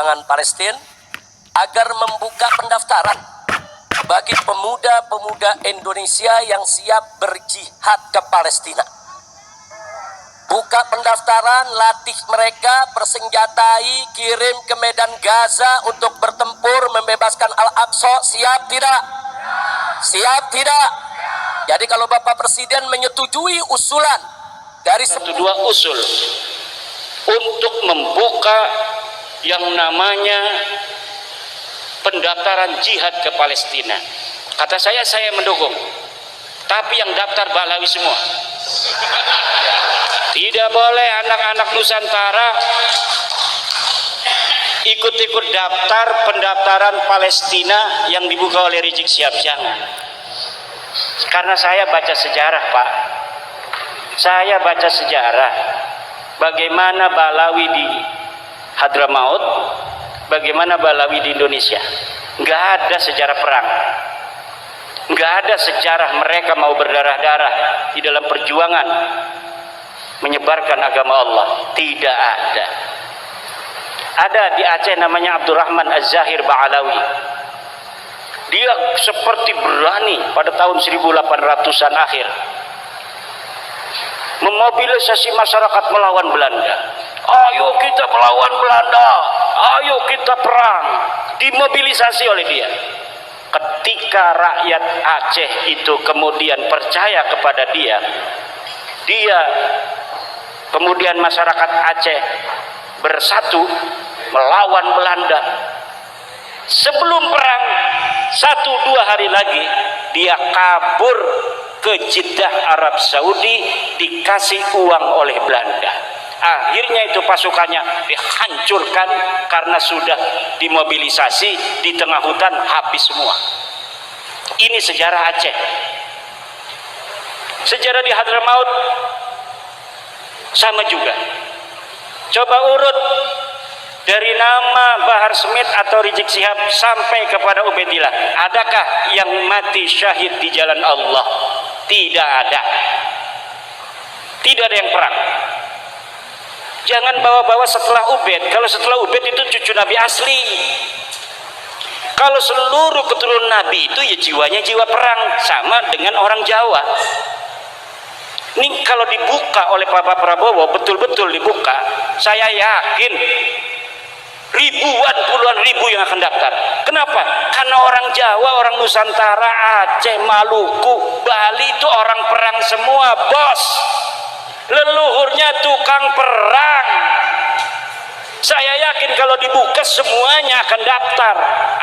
perjuangan Palestina agar membuka pendaftaran bagi pemuda-pemuda Indonesia yang siap berjihad ke Palestina. Buka pendaftaran, latih mereka, persenjatai, kirim ke medan Gaza untuk bertempur membebaskan Al-Aqsa. Siap tidak? Siap tidak? Jadi kalau Bapak Presiden menyetujui usulan dari dua usul untuk membuka yang namanya pendaftaran jihad ke Palestina, kata saya mendukung. Tapi yang daftar Balawi semua. Tidak boleh anak-anak Nusantara ikut-ikut daftar pendaftaran Palestina yang dibuka oleh Rizik Syihab. Jangan. Karena saya baca sejarah, Pak. Saya baca sejarah bagaimana Balawi di Hadramaut, bagaimana Balawi di Indonesia. Nggak ada sejarah perang, nggak ada sejarah mereka mau berdarah-darah di dalam perjuangan menyebarkan agama Allah. Tidak ada. Ada di Aceh namanya Abdurrahman Az-Zahir Ba'alawi. Dia seperti berani pada tahun 1800-an akhir memobilisasi masyarakat melawan Belanda. Ayo kita melawan Belanda, ayo kita perang. Dimobilisasi oleh dia. Ketika rakyat Aceh itu kemudian percaya kepada dia, kemudian masyarakat Aceh bersatu melawan Belanda. Sebelum perang 1-2 hari lagi dia kabur ke Jeddah Arab Saudi, dikasih uang oleh Belanda. Akhirnya itu pasukannya dihancurkan karena sudah dimobilisasi di tengah hutan, habis semua. Ini sejarah Aceh. Sejarah di Hadramaut sama juga. Coba urut dari nama Bahar Smith atau Rizik Syihab sampai kepada Ubaidillah. Adakah yang mati syahid di jalan Allah? Tidak ada. Tidak ada yang perang. Jangan bawa-bawa setelah Ubaid. Kalau setelah Ubaid itu cucu Nabi asli. Kalau seluruh keturunan Nabi itu ya jiwanya jiwa perang, sama dengan orang Jawa. Ini kalau dibuka oleh Pak Prabowo, betul-betul dibuka, saya yakin ribuan, puluhan ribu yang akan daftar. Kenapa? Karena orang Jawa, orang Nusantara, Aceh, Maluku, Bali itu orang perang semua, bos. Leluhurnya tukang perang. Saya yakin kalau dibuka semuanya akan daftar,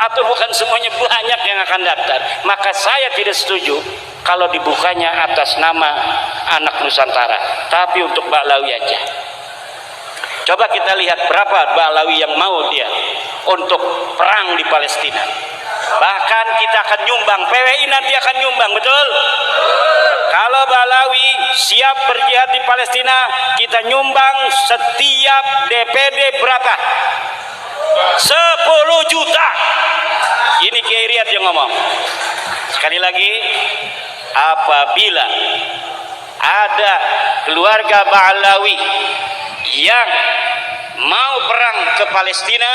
atau bukan semuanya, banyak yang akan daftar. Maka saya tidak setuju kalau dibukanya atas nama anak Nusantara, tapi untuk Ba'lawi aja. Coba kita lihat berapa Ba'lawi yang mau dia untuk perang di Palestina. Bahkan kita akan nyumbang, PWI nanti akan nyumbang, betul? Kalau Ba'lawi siap berjihad di Palestina, kita nyumbang setiap DPD berapa? 10 juta. Ini Kiai Riyad yang ngomong. Sekali lagi, apabila ada keluarga Ba'lawi yang mau perang ke Palestina,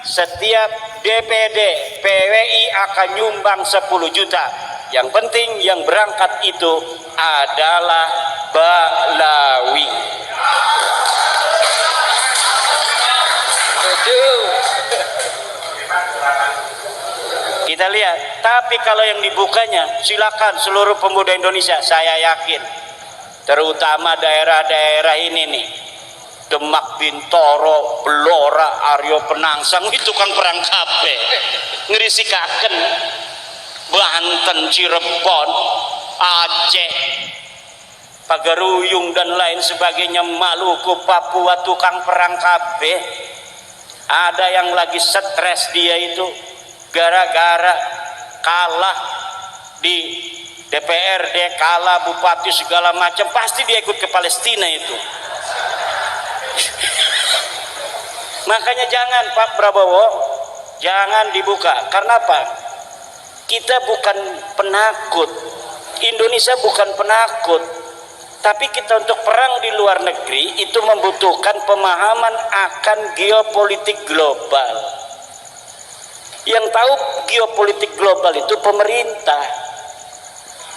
setiap DPD PWI akan nyumbang 10 juta. Yang penting yang berangkat itu adalah Ba'lawi. Kita lihat. Tapi kalau yang dibukanya, silakan seluruh pemuda Indonesia. Saya yakin, terutama daerah-daerah ini nih, Demak, Bintoro, Blora, Aryo Penangsang, itu tukang perang kabeh. Ngerisikaken. Banten, Cirebon, Aceh, Pagaruyung dan lain sebagainya, Maluku, Papua, tukang perang kabeh. Ada yang lagi stres dia itu gara-gara kalah di DPRD, kalah bupati segala macam, pasti dia ikut ke Palestina itu. Makanya jangan Pak Prabowo, jangan dibuka. Karena apa? Kita bukan penakut, Indonesia bukan penakut. Tapi kita untuk perang di luar negeri itu membutuhkan pemahaman akan geopolitik global. Yang tahu geopolitik global itu pemerintah.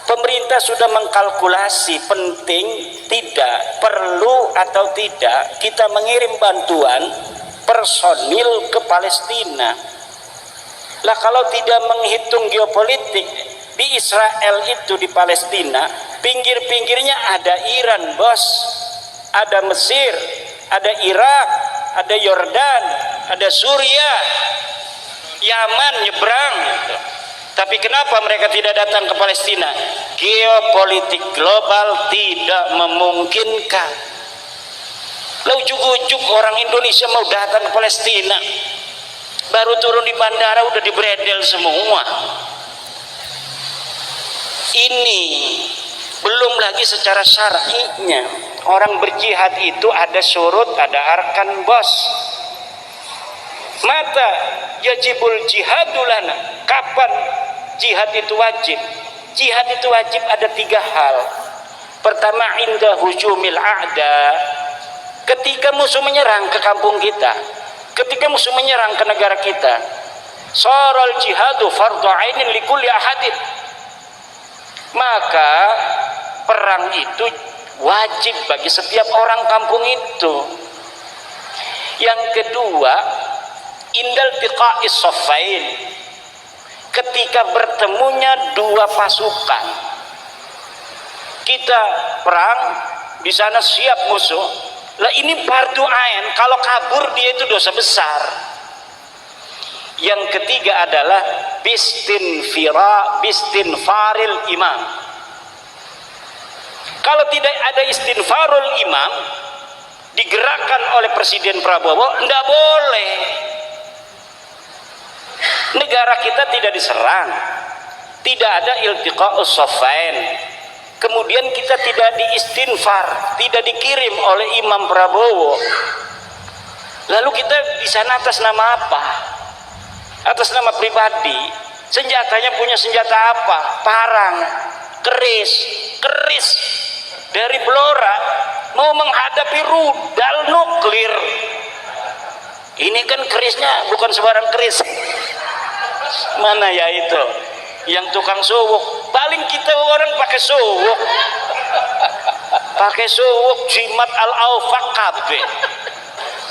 Pemerintah sudah mengkalkulasi penting tidak, perlu atau tidak kita mengirim bantuan personil ke Palestina. Lah kalau tidak menghitung geopolitik, di Israel itu di Palestina pinggir-pinggirnya ada Iran bos, ada Mesir, ada Irak, ada Yordan, ada Suriah, Yaman nyebrang. Tapi kenapa mereka tidak datang ke Palestina? Geopolitik global tidak memungkinkan. Lah ujuk-ujuk orang Indonesia mau datang ke Palestina, baru turun di bandara udah dibredel semua. Ini belum lagi secara syar'inya. Orang berjihad itu ada syurut, ada arkan bos. Mata yajibul jihadulana. Kapan jihad itu wajib? Jihad itu wajib ada 3 hal. Pertama, inda hujumil a'da, ketika musuh menyerang ke kampung kita, ketika musuh menyerang ke negara kita. Saral jihadu fardhu ainin likulli ahadin. Maka perang itu wajib bagi setiap orang kampung itu. Yang kedua, indal tiqa'is saffain, ketika bertemunya 2 pasukan. Kita perang di sana siap musuh. Lah ini fardu ain, kalau kabur dia itu dosa besar. Yang ketiga adalah bistinfaril imam. Kalau tidak ada istinfarul imam digerakkan oleh Presiden Prabowo, tidak boleh. Negara kita tidak diserang, tidak ada iltiqa'us saffain, kemudian kita tidak diistinfar, tidak dikirim oleh Imam Prabowo. Lalu kita di sana atas nama apa? Atas nama pribadi. Senjatanya punya senjata apa? Parang, keris dari Blora mau menghadapi rudal nuklir. Ini kan kerisnya bukan sembarang keris. Mana ya itu yang tukang suwuk? Paling kita orang pakai suwuk, jimat al-aufak kabeh.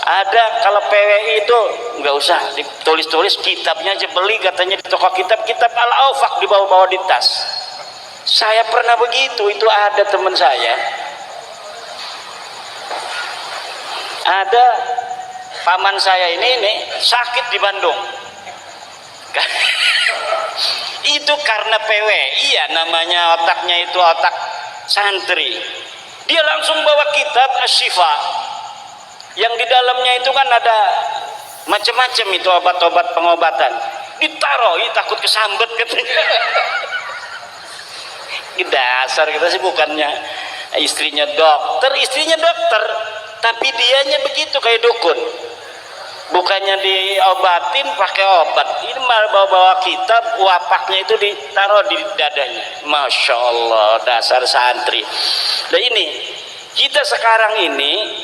Ada kalau PWI itu nggak usah ditulis-tulis, kitabnya aja beli katanya di toko kitab al-aufak dibawa-bawa di tas. Saya pernah begitu, itu ada teman saya, ada paman saya ini sakit di Bandung. Itu karena PWI ya, namanya otaknya itu otak santri. Dia langsung bawa kitab Asy-Syifa, yang di dalamnya itu kan ada macam-macam itu obat-obat pengobatan. Ditaruh, takut kesambet katanya. Dasar kita sih bukannya istrinya dokter, tapi dianya begitu kayak dukun. Bukannya diobatin pakai obat, ini malah bawa-bawa kitab, wapaknya itu ditaruh di dadanya. Masya Allah, dasar santri. Nah ini kita sekarang ini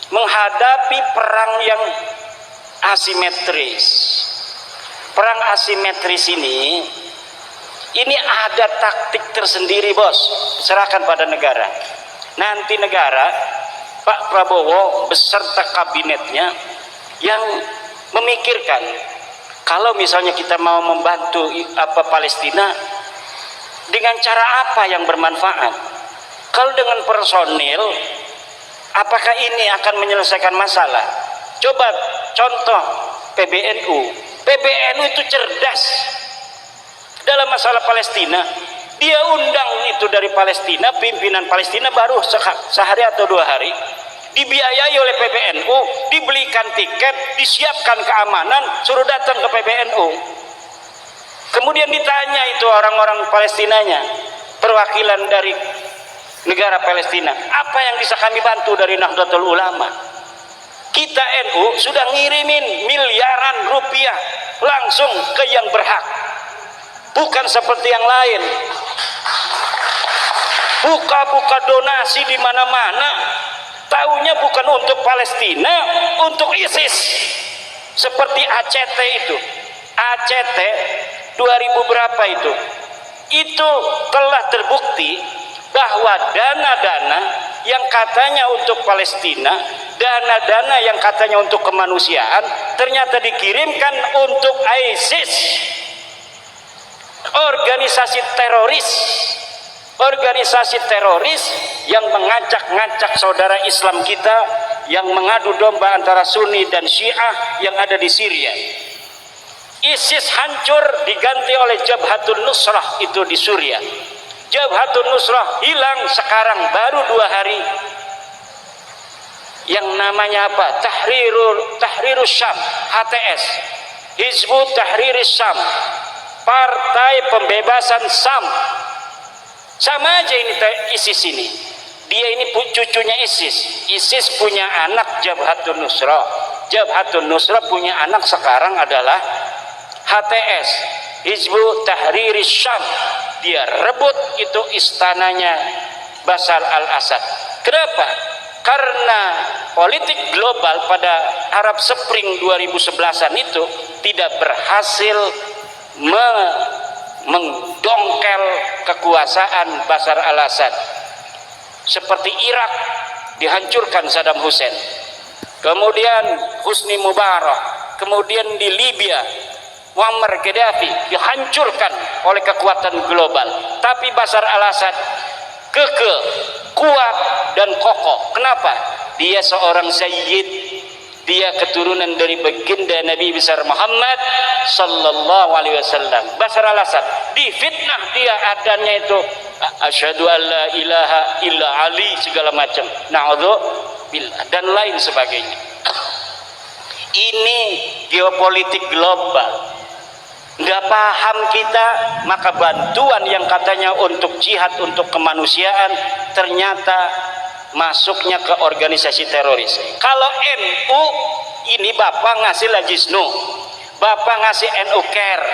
menghadapi perang yang asimetris. Perang asimetris ini ada taktik tersendiri bos, serahkan pada negara. Nanti negara, Pak Prabowo beserta kabinetnya yang memikirkan, kalau misalnya kita mau membantu Palestina, dengan cara apa yang bermanfaat? Kalau dengan personil, apakah ini akan menyelesaikan masalah? Coba contoh PBNU itu cerdas dalam masalah Palestina. Dia undang itu dari Palestina, pimpinan Palestina baru sehari atau 2 hari, dibiayai oleh PBNU, dibelikan tiket, disiapkan keamanan, suruh datang ke PBNU. Kemudian ditanya itu orang-orang Palestinanya, perwakilan dari negara Palestina, apa yang bisa kami bantu dari Nahdlatul Ulama? Kita NU sudah ngirimin miliaran rupiah langsung ke yang berhak, bukan seperti yang lain. buka-buka donasi di mana-mana, taunya bukan untuk Palestina, untuk ISIS. Seperti ACT itu, ACT 2000 berapa itu telah terbukti bahwa dana-dana yang katanya untuk Palestina, dana-dana yang katanya untuk kemanusiaan, ternyata dikirimkan untuk ISIS, organisasi teroris yang mengacak-ngacak saudara Islam kita, yang mengadu domba antara Sunni dan Syiah yang ada di Syria. ISIS hancur diganti oleh Jabhatun Nusrah itu di Suriah. Jabhatun Nusrah hilang sekarang baru 2 hari. Yang namanya apa? Tahrirus Syam, HTS, Hizbut Tahriris Syam, Partai Pembebasan Syam. Sama aja ini ISIS ini. Dia ini cucunya ISIS. ISIS punya anak Jabhatun Nusrah. Jabhatun Nusrah punya anak sekarang adalah HTS, Hizbut Tahriris Syam. Dia rebut itu istananya Bashar al-Assad. Kenapa? Karena politik global pada Arab Spring 2011-an itu tidak berhasil mendongkel kekuasaan Bashar al-Assad. Seperti Irak dihancurkan Saddam Hussein, kemudian Husni Mubarak, kemudian di Libya Muammar Gaddafi dihancurkan oleh kekuatan global. Tapi Bashar al-Assad kekeh, kuat dan kokoh. Kenapa? Dia seorang sayyid, dia keturunan dari baginda Nabi besar Muhammad sallallahu alaihi wasallam. Bashar al-Assad difitnah, dia adanya itu asyhadu an la ilaha illa ali segala macam, na'udzubillah dan lain sebagainya. Ini geopolitik global. Nggak paham kita, maka bantuan yang katanya untuk jihad, untuk kemanusiaan, ternyata masuknya ke organisasi teroris. Kalau NU ini Bapak ngasih Lajisnu, Bapak ngasih NU Care,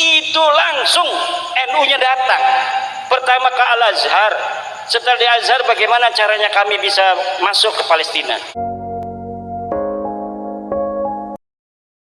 itu langsung NU-nya datang. Pertama ke Al-Azhar, setelah di Al-Azhar bagaimana caranya kami bisa masuk ke Palestina?